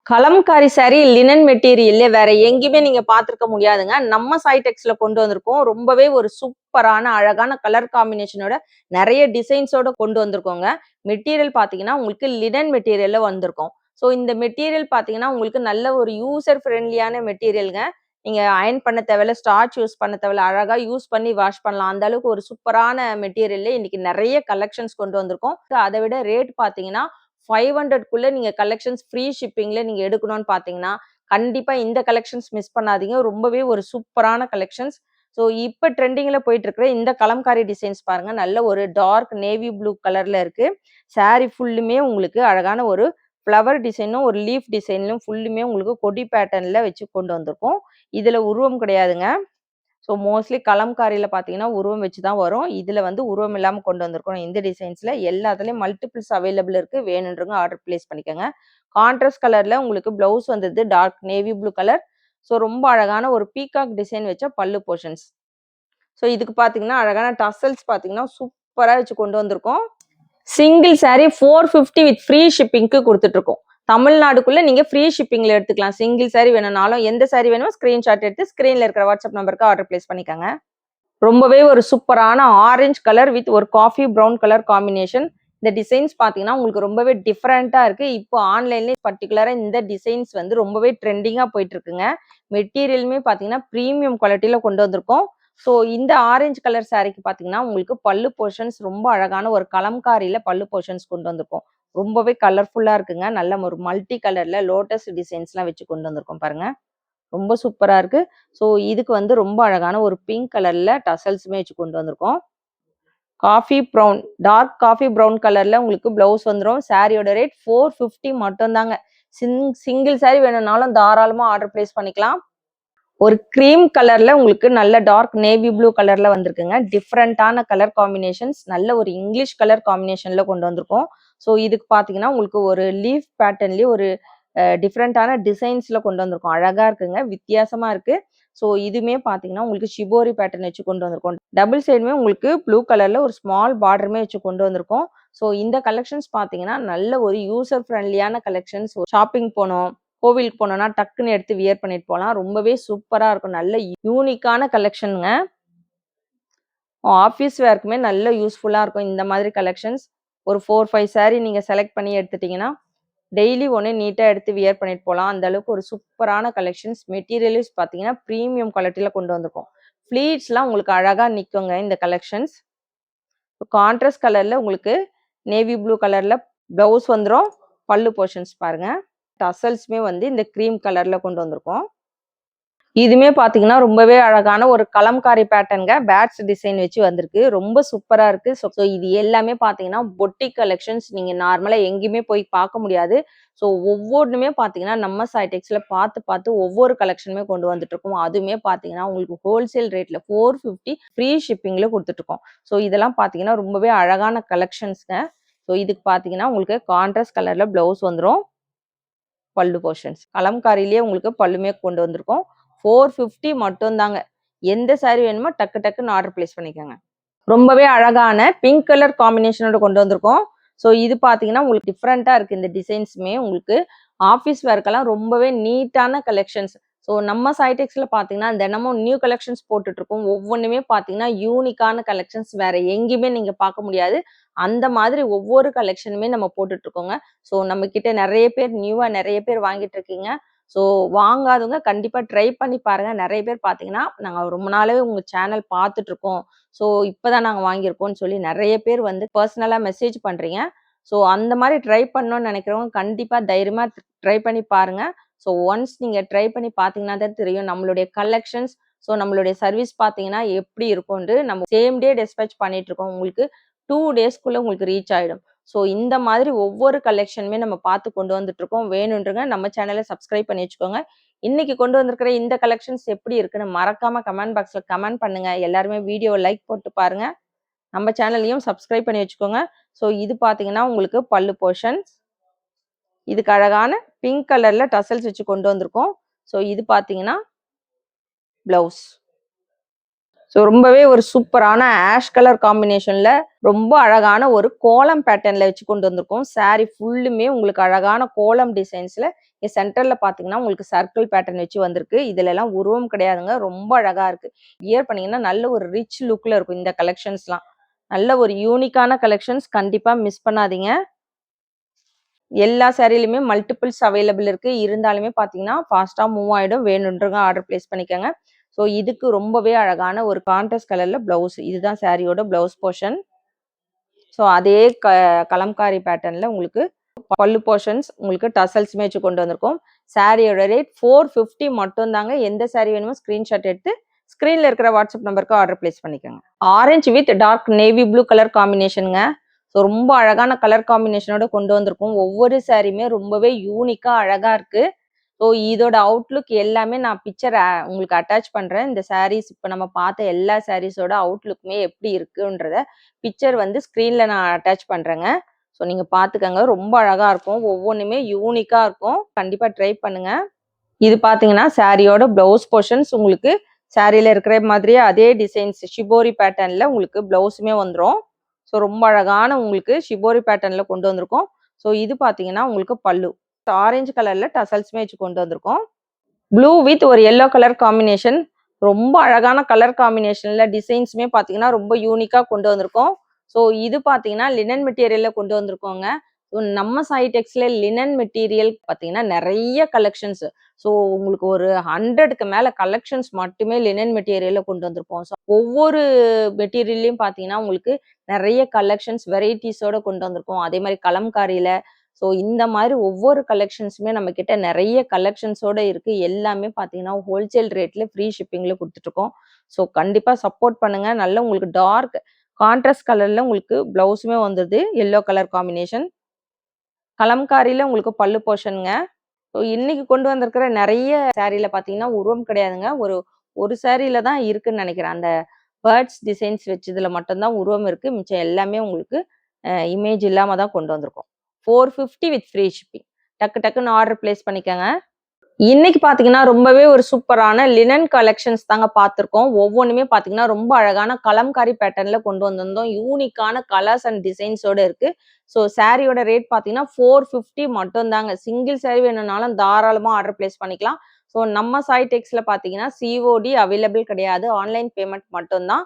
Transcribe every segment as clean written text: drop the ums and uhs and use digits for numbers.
Kalamkari sorry linen மெட்டீரியல்ல வேற எங்கேயுமே நீங்க பார்த்திருக்க முடியாதுங்க. நம்ம சைடெக்ஸ்ல கொண்டு வந்திருக்கோம். ரொம்பவே ஒரு சூப்பரான அழகான கலர் காம்பினேஷனோட நிறைய டிசைன்ஸோட கொண்டு வந்திருக்கோங்க. மெட்டீரியல் பார்த்தீங்கன்னா உங்களுக்கு லினன் மெட்டீரியல்ல வந்திருக்கும். ஸோ இந்த மெட்டீரியல் பார்த்தீங்கன்னா உங்களுக்கு நல்ல ஒரு யூசர் ஃப்ரெண்ட்லியான மெட்டீரியல்ங்க. நீங்க அயர்ன் பண்ண தேவையில்ல, ஸ்டார்ச் யூஸ் பண்ண தேவையில்ல, அழகா யூஸ் பண்ணி வாஷ் பண்ணலாம். அந்த அளவுக்கு ஒரு சூப்பரான மெட்டீரியல்ல இன்னைக்கு நிறைய கலெக்ஷன்ஸ் கொண்டு வந்திருக்கோம். அதை விட ரேட் பார்த்தீங்கன்னா 500க்குள்ள நீங்க கலெக்ஷன்ஸ் ஃப்ரீ ஷிப்பிங்ல நீங்க எடுக்கணும்னு பார்த்தீங்கன்னா, கண்டிப்பா இந்த கலெக்ஷன்ஸ் மிஸ் பண்ணாதீங்க. ரொம்பவே ஒரு சூப்பரான கலெக்ஷன்ஸ். ஸோ இப்ப ட்ரெண்டிங்ல போயிட்டு இருக்கிற இந்த கலம்காரி டிசைன்ஸ் பாருங்க. நல்ல ஒரு டார்க் நேவி ப்ளூ கலர்ல இருக்கு. சாரி ஃபுல்லுமே உங்களுக்கு அழகான ஒரு ஃப்ளவர் டிசைனும், ஒரு லீஃப் டிசைன்லயும் ஃபுல்லுமே உங்களுக்கு கொடி பேட்டர்ன்ல வச்சு கொண்டு வந்திருக்கோம். இதுல உருவம் கிடையாதுங்க. ஸோ மோஸ்ட்லி கலம்காரியில பார்த்தீங்கன்னா, உருவம் வச்சு தான் வரும். இதுல வந்து உருவம் இல்லாம கொண்டு வந்திருக்கோம். இந்த டிசைன்ஸ்ல எல்லாத்துலயும் மல்டிபிள்ஸ் அவைலபிள் இருக்கு. வேணுன்றவங்க ஆர்டர் பிளேஸ் பண்ணிக்கோங்க. கான்ட்ராஸ்ட் கலர்ல உங்களுக்கு பிளவுஸ் வந்தது dark navy blue colour. So ரொம்ப அழகான ஒரு பீகாக் டிசைன் வச்ச பல்லு போர்ஷன்ஸ். ஸோ இதுக்கு பார்த்தீங்கன்னா, அழகான டசல்ஸ் பார்த்தீங்கன்னா, சூப்பரா வச்சு கொண்டு வந்திருக்கோம். சிங்கிள் சாரி 450 வித் ஃப்ரீ ஷிப்பிங்க்கு கொடுத்துட்டு இருக்கோம். தமிழ்நாடுக்குள்ள நீங்க ஃப்ரீ ஷிப்பிங்ல எடுத்துக்கலாம். சிங்கிள் சாரி வேணும்னாலும் எந்த சாரி வேணுமோ ஸ்கிரீன்ஷாட் எடுத்து ஸ்கிரீன்ல இருக்கிற வாட்ஸ்அப் நம்பருக்கு ஆர்டர் பிளேஸ் பண்ணிக்கோங்க. ரொம்பவே ஒரு சூப்பரான ஆரஞ்சு கலர் வித் ஒரு காஃபி ப்ரௌன் கலர் காம்பினேஷன். இந்த டிசைன்ஸ் பார்த்தீங்கன்னா உங்களுக்கு ரொம்பவே டிஃப்ரெண்டா இருக்கு. இப்போ ஆன்லைன்ல பர்டிகுலரா இந்த டிசைன்ஸ் வந்து ரொம்பவே ட்ரெண்டிங்கா போயிட்டு இருக்குங்க. மெட்டீரியலுமே பார்த்தீங்கன்னா ப்ரீமியம் குவாலிட்டியில கொண்டு வந்திருக்கோம். ஸோ இந்த ஆரஞ்சு கலர் சாரிக்கு பார்த்தீங்கன்னா உங்களுக்கு பல்லு போர்ஷன்ஸ் ரொம்ப அழகான ஒரு கலம்காரியில பல்லு போர்ஷன்ஸ் கொண்டு வந்திருக்கோம். ரொம்பவே கலர்ஃபுல்லா இருக்குங்க. நல்ல ஒரு மல்டி கலர்ல லோட்டஸ் டிசைன்ஸ்லாம் வச்சு கொண்டு வந்திருக்கோம் பாருங்க. ரொம்ப சூப்பரா இருக்கு. ஸோ இதுக்கு வந்து ரொம்ப அழகான ஒரு பிங்க் கலர்ல டசல்ஸுமே வச்சு கொண்டு வந்திருக்கோம். Coffee brown, dark coffee brown கலர்ல உங்களுக்கு பிளவுஸ் வந்துடும். சாரியோட ரேட் 450 மட்டும் தாங்க. சிங்கிள் சாரி வேணும்னாலும் தாராளமா ஆர்டர் பிளேஸ் பண்ணிக்கலாம். ஒரு கிரீம் கலர்ல உங்களுக்கு நல்ல டார்க் நேவி ப்ளூ கலர்ல வந்திருக்குங்க. டிஃப்ரெண்டான கலர் காம்பினேஷன்ஸ், நல்ல ஒரு இங்கிலீஷ் கலர் காம்பினேஷன்ல கொண்டு வந்திருக்கோம். ஸோ இதுக்கு பார்த்தீங்கன்னா உங்களுக்கு ஒரு லீஃப் பேட்டர்ன்லயே ஒரு டிஃப்ரெண்டான டிசைன்ஸ்ல கொண்டு வந்திருக்கோம். அழகா இருக்குங்க, வித்தியாசமா இருக்கு. ஸோ இதுவுமே பார்த்தீங்கன்னா உங்களுக்கு ஷிபோரி பேட்டர்ன் வச்சு கொண்டு வந்திருக்கோம். டபுள் சைடுமே உங்களுக்கு ப்ளூ கலர்ல ஒரு ஸ்மால் பார்டருமே வச்சு கொண்டு வந்திருக்கோம். ஸோ இந்த கலெக்ஷன்ஸ் பார்த்தீங்கன்னா நல்ல ஒரு யூசர் ஃப்ரெண்ட்லியான கலெக்ஷன்ஸ். ஷாப்பிங் போனோம், கோவிலுக்கு போனோம்னா டக்குன்னு எடுத்து வியர் பண்ணிட்டு போகலாம். ரொம்பவே சூப்பரா இருக்கும். நல்ல யூனிக்கான கலெக்ஷனுங்க. ஆஃபீஸ் வேர்க்குமே நல்ல யூஸ்ஃபுல்லா இருக்கும் இந்த மாதிரி கலெக்ஷன்ஸ். ஒரு 4, 5 சாரி நீங்க செலக்ட் பண்ணி எடுத்துட்டீங்கன்னா டெய்லி ஒன்று நீட்டாக எடுத்து வியர் பண்ணிட்டு போகலாம். அந்த அளவுக்கு ஒரு சூப்பரான கலெக்ஷன்ஸ். மெட்டீரியல்ஸ் பார்த்தீங்கன்னா ப்ரீமியம் குவாலிட்டியில் கொண்டு வந்திருக்கோம். ஃப்ளீட்ஸ்லாம் உங்களுக்கு அழகாக நிற்குங்க இந்த கலெக்ஷன்ஸ். கான்ட்ராஸ்ட் கலரில் உங்களுக்கு நேவி ப்ளூ கலரில் ப்ளவுஸ் வந்துடும். பல்லு போர்ஷன்ஸ் பாருங்கள். டசல்ஸுமே வந்து இந்த க்ரீம் கலரில் கொண்டு வந்திருக்கோம். இதுவுமே பார்த்தீங்கன்னா ரொம்பவே அழகான ஒரு கலம்காரி பேட்டர்னுங்க. பேட்ஸ் டிசைன் வச்சு வந்திருக்கு. ரொம்ப சூப்பரா இருக்கு. ஸோ இது எல்லாமே பார்த்தீங்கன்னா பொட்டிக் கலெக்ஷன்ஸ். நீங்க நார்மலா எங்கேயுமே போய் பார்க்க முடியாது. ஸோ ஒவ்வொன்றுமே பார்த்தீங்கன்னா நம்ம சைடெக்ஸ்ல பார்த்து ஒவ்வொரு கலெக்ஷனுமே கொண்டு வந்துட்டு இருக்கோம். அதுவுமே பார்த்தீங்கன்னா உங்களுக்கு ஹோல்சேல் ரேட்ல 450 ஃப்ரீ ஷிப்பிங்ல கொடுத்துட்டு இருக்கோம். ஸோ இதெல்லாம் பார்த்தீங்கன்னா ரொம்பவே அழகான கலெக்ஷன்ஸ்ங்க. ஸோ இதுக்கு பார்த்தீங்கன்னா உங்களுக்கு கான்ட்ராஸ்ட் கலர்ல பிளவுஸ் வந்துடும். பல்லு போர்ஷன்ஸ் கலம்காரிலேயே உங்களுக்கு பல்லுமே கொண்டு வந்திருக்கோம். 450 மட்டும் தாங்க. எந்த சாரி வேணுமோ டக்குன்னு ஆர்டர் பிளேஸ் பண்ணிக்கோங்க. ரொம்பவே அழகான பிங்க் கலர் காம்பினேஷனோட கொண்டு வந்திருக்கோம். ஸோ இது பார்த்தீங்கன்னா உங்களுக்கு டிஃப்ரெண்டா இருக்கு. இந்த டிசைன்ஸுமே உங்களுக்கு ஆஃபீஸ் வேர்க்கெல்லாம் ரொம்பவே நீட்டான கலெக்ஷன்ஸ். ஸோ நம்ம சைடெக்ஸ்ல பார்த்தீங்கன்னா தினமும் நியூ கலெக்ஷன்ஸ் போட்டுட்டு இருக்கோம். ஒவ்வொன்றுமே பார்த்தீங்கன்னா யூனிக்கான கலெக்ஷன்ஸ் வேற எங்கேயுமே நீங்க பார்க்க முடியாது. அந்த மாதிரி ஒவ்வொரு கலெக்ஷனுமே நம்ம போட்டுட்டு இருக்கோங்க. ஸோ நம்ம கிட்ட நிறைய பேர் நியூவா நிறைய பேர் வாங்கிட்டு இருக்கீங்க. ஸோ வாங்காதவங்க கண்டிப்பா ட்ரை பண்ணி பாருங்க. நிறைய பேர் பார்த்தீங்கன்னா நாங்க ரொம்ப நாளாவே உங்க சேனல் பார்த்துட்டு இருக்கோம். ஸோ இப்பதான் நாங்க வாங்கியிருக்கோம்னு சொல்லி நிறைய பேர் வந்து பர்சனலா மெசேஜ் பண்றீங்க. ஸோ அந்த மாதிரி ட்ரை பண்ணணும்னு நினைக்கிறவங்க கண்டிப்பா தைரியமா ட்ரை பண்ணி பாருங்க. ஸோ ஒன்ஸ் நீங்க ட்ரை பண்ணி பார்த்தீங்கன்னா தான் தெரியும் நம்மளுடைய கலெக்ஷன்ஸ். ஸோ நம்மளுடைய சர்வீஸ் பார்த்தீங்கன்னா எப்படி இருக்கும்னு நம்ம சேம் டே டிஸ்பேச் பண்ணிட்டு இருக்கோம். உங்களுக்கு 2 டேஸ்க்குள்ள உங்களுக்கு ரீச் ஆயிடும். ஸோ இந்த மாதிரி ஒவ்வொரு கலெக்ஷனுமே நம்ம பார்த்து கொண்டு வந்துட்டு இருக்கோம். வேணுன்றங்க நம்ம சேனலை சப்ஸ்கிரைப் பண்ணி வச்சுக்கோங்க. இன்னைக்கு கொண்டு வந்திருக்கிற இந்த கலெக்ஷன்ஸ் எப்படி இருக்குன்னு மறக்காம கமெண்ட் பாக்ஸ்ல கமெண்ட் பண்ணுங்க. எல்லாருமே வீடியோ லைக் போட்டு பாருங்க. நம்ம சேனலையும் சப்ஸ்கிரைப் பண்ணி வச்சுக்கோங்க. ஸோ இது பார்த்தீங்கன்னா உங்களுக்கு பல்லு போர்ஷன்ஸ். இதுக்கு அழகான பிங்க் கலர்ல டசல்ஸ் வச்சு கொண்டு வந்திருக்கோம். ஸோ இது பார்த்தீங்கன்னா பிளவுஸ். ஸோ ரொம்பவே ஒரு சூப்பரான ஆஷ் கலர் காம்பினேஷன்ல ரொம்ப அழகான ஒரு கோலம் பேட்டர்ன்ல வச்சு கொண்டு வந்திருக்கோம். சாரி ஃபுல்லுமே உங்களுக்கு அழகான கோலம் டிசைன்ஸ்ல இங்க சென்டர்ல பார்த்தீங்கன்னா, உங்களுக்கு சர்க்கிள் பேட்டர்ன் வச்சு வந்திருக்கு. இதுலலாம் உருவம் கிடையாதுங்க. ரொம்ப அழகா இருக்கு. வியர் பண்ணீங்கன்னா, நல்ல ஒரு ரிச் லுக்ல இருக்கும் இந்த கலெக்ஷன்ஸ்லாம். நல்ல ஒரு யூனிக்கான கலெக்ஷன்ஸ். கண்டிப்பா மிஸ் பண்ணாதீங்க. எல்லா சாரீலயுமே மல்டிபிள்ஸ் அவைலபிள் இருக்கு. இருந்தாலுமே பார்த்தீங்கன்னா, ஃபாஸ்ட்டா மூவ் ஆயிடும். வேணுன்றவங்க ஆர்டர் பிளேஸ் பண்ணிக்கங்க. ஸோ இதுக்கு ரொம்பவே அழகான ஒரு கான்ட்ராஸ்ட் கலர்ல ப்ளவுஸ். இதுதான் சாரியோட ப்ளவுஸ் போர்ஷன். ஸோ அதே கலம்காரி பேட்டர்ன்ல உங்களுக்கு பல்லு போர்ஷன்ஸ் உங்களுக்கு டசல்ஸ்மே வச்சு கொண்டு வந்திருக்கோம். சாரியோட ரேட் 450 மட்டும் தாங்க. எந்த சாரி வேணுமோ ஸ்கிரீன்ஷாட் எடுத்து ஸ்க்ரீன்ல இருக்கிற வாட்ஸ்அப் நம்பருக்கு ஆர்டர் பிளேஸ் பண்ணிக்கோங்க. Orange with dark navy blue colour காம்பினேஷனுங்க. ஸோ ரொம்ப அழகான கலர் காம்பினேஷனோட கொண்டு வந்திருக்கோம். ஒவ்வொரு சாரியுமே ரொம்பவே யூனிக்கா அழகா இருக்கு. ஸோ இதோட அவுட்லுக் எல்லாமே நான் பிக்சர் உங்களுக்கு அட்டாச் பண்றேன். இந்த சாரீஸ் இப்ப நம்ம பார்த்த எல்லா சாரீஸோட அவுட்லுக்குமே எப்படி இருக்குன்றத பிக்சர் வந்து ஸ்க்ரீன்ல நான் அட்டாச் பண்றேங்க. ஸோ நீங்க பார்த்துக்கங்க. ரொம்ப அழகா இருக்கும். ஒவ்வொன்னுமே யூனிக்கா இருக்கும். கண்டிப்பா ட்ரை பண்ணுங்க. இது பார்த்தீங்கன்னா, சாரியோட ப்ளவுஸ் போர்ஷன்ஸ் உங்களுக்கு சாரியில இருக்கிற மாதிரியே அதே டிசைன்ஸ் ஷிபோரி பேட்டர்ன்ல உங்களுக்கு ப்ளவுஸுமே வந்துரும். ஸோ ரொம்ப அழகான உங்களுக்கு ஷிபோரி பேட்டர்ன்ல கொண்டு வந்திருக்கோம். ஸோ இது பார்த்தீங்கன்னா, உங்களுக்கு பல்லு. ஆரஞ்சு கலர்ல டசல்ஸ்மே வச்சு கொண்டு வந்திருக்கோம். ப்ளூ வித் ஒரு எல்லோ கலர் காம்பினேஷன். ரொம்ப அழகான கலர் காம்பினேஷன்ல டிசைன்ஸுமே பார்த்தீங்கன்னா, ரொம்ப யூனிக்கா கொண்டு வந்திருக்கோம். ஸோ இது பார்த்தீங்கன்னா, லினன் மெட்டீரியல்ல கொண்டு வந்திருக்கோங்க. நம்ம சாய்டெக்ஸ்ல லினன் மெட்டீரியல் பார்த்தீங்கன்னா, நெறைய கலெக்ஷன்ஸ். ஸோ உங்களுக்கு ஒரு 100க்கு மேல கலெக்ஷன்ஸ் மட்டுமே லினன் மெட்டீரியல்ல கொண்டு வந்திருப்போம். ஸோ ஒவ்வொரு மெட்டீரியல்லயும் பார்த்தீங்கன்னா, உங்களுக்கு நெறைய கலெக்ஷன்ஸ் வெரைட்டீஸோட கொண்டு வந்திருக்கோம். அதே மாரி கலம்காரியில ஸோ இந்த மாதிரி ஒவ்வொரு கலெக்ஷன்ஸுமே நம்ம கிட்ட நெறைய கலெக்ஷன்ஸோட இருக்கு. எல்லாமே பார்த்தீங்கன்னா, ஹோல்சேல் ரேட்ல ஃப்ரீ ஷிப்பிங்ல குடுத்துட்டுருக்கோம். ஸோ கண்டிப்பா சப்போர்ட் பண்ணுங்க. நல்ல உங்களுக்கு டார்க் கான்ட்ராஸ்ட் கலர்ல உங்களுக்கு ப்ளவுஸுமே வந்துருது. Yellow colour combination. கலம்காரியில உங்களுக்கு பல்லு போர்ஷன்ங்க. ஸோ இன்னைக்கு கொண்டு வந்திருக்கிற நெறைய சாரீல பார்த்தீங்கன்னா, உருவம் கிடையாதுங்க. ஒரு சாரீல தான் இருக்குன்னு நெனைக்கிறேன். அந்த பேர்ட்ஸ் டிசைன்ஸ் வச்சதுல மட்டும் தான் உருவம் இருக்கு. மிச்சம் எல்லாமே உங்களுக்கு இமேஜ் இல்லாம தான் கொண்டு வந்திருக்கோம். 450 வித் ஃப்ரீ ஷிப்பிங். டக்கு டக்குன்னு ஆர்டர் பிளேஸ் பண்ணிக்கங்க. இன்னைக்கு பார்த்தீங்கன்னா, ரொம்பவே ஒரு சூப்பரான லினன் கலெக்ஷன்ஸ் தாங்க பார்த்துருக்கோம். ஒவ்வொன்னுமே பார்த்தீங்கன்னா, ரொம்ப அழகான கலம்காரி பேட்டர்ன்ல கொண்டு வந்திருந்தோம். யூனிக்கான கலர்ஸ் அண்ட் டிசைன்ஸோட இருக்கு. ஸோ சாரியோட ரேட் பார்த்தீங்கன்னா, 450 மட்டும் தாங்க. சிங்கிள் சாரி வேணும்னாலும் தாராளமா ஆர்டர் பிளேஸ் பண்ணிக்கலாம். ஸோ நம்ம சாய் டெக்ஸ்ல பார்த்தீங்கன்னா, சிஓடி அவைலபிள் கிடையாது. ஆன்லைன் பேமெண்ட் மட்டும் தான்.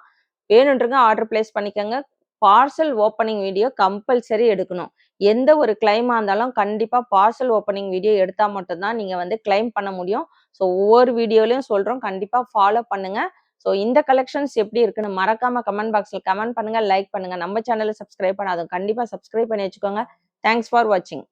வேணுன்றவங்க ஆர்டர் பிளேஸ் பண்ணிக்கங்க. பார்சல் ஓப்பனிங் வீடியோ கம்பல்சரி எடுக்கணும். எந்த ஒரு கிளைமா இருந்தாலும் கண்டிப்பா பார்சல் ஓப்பனிங் வீடியோ எடுத்தா மட்டும் தான் நீங்க வந்து கிளைம் பண்ண முடியும். ஸோ ஒவ்வொரு வீடியோலயும் சொல்றோம். கண்டிப்பா ஃபாலோ பண்ணுங்க. ஸோ இந்த கலெக்ஷன்ஸ் எப்படி இருக்குன்னு மறக்காம கமெண்ட் பாக்ஸ்ல கமெண்ட் பண்ணுங்க, லைக் பண்ணுங்க. நம்ம சேனல சப்ஸ்கிரைப் பண்ணாதவங்க கண்டிப்பா சப்ஸ்கிரைப் பண்ணி வச்சுக்கோங்க. தேங்க்ஸ் ஃபார் வாட்சிங்.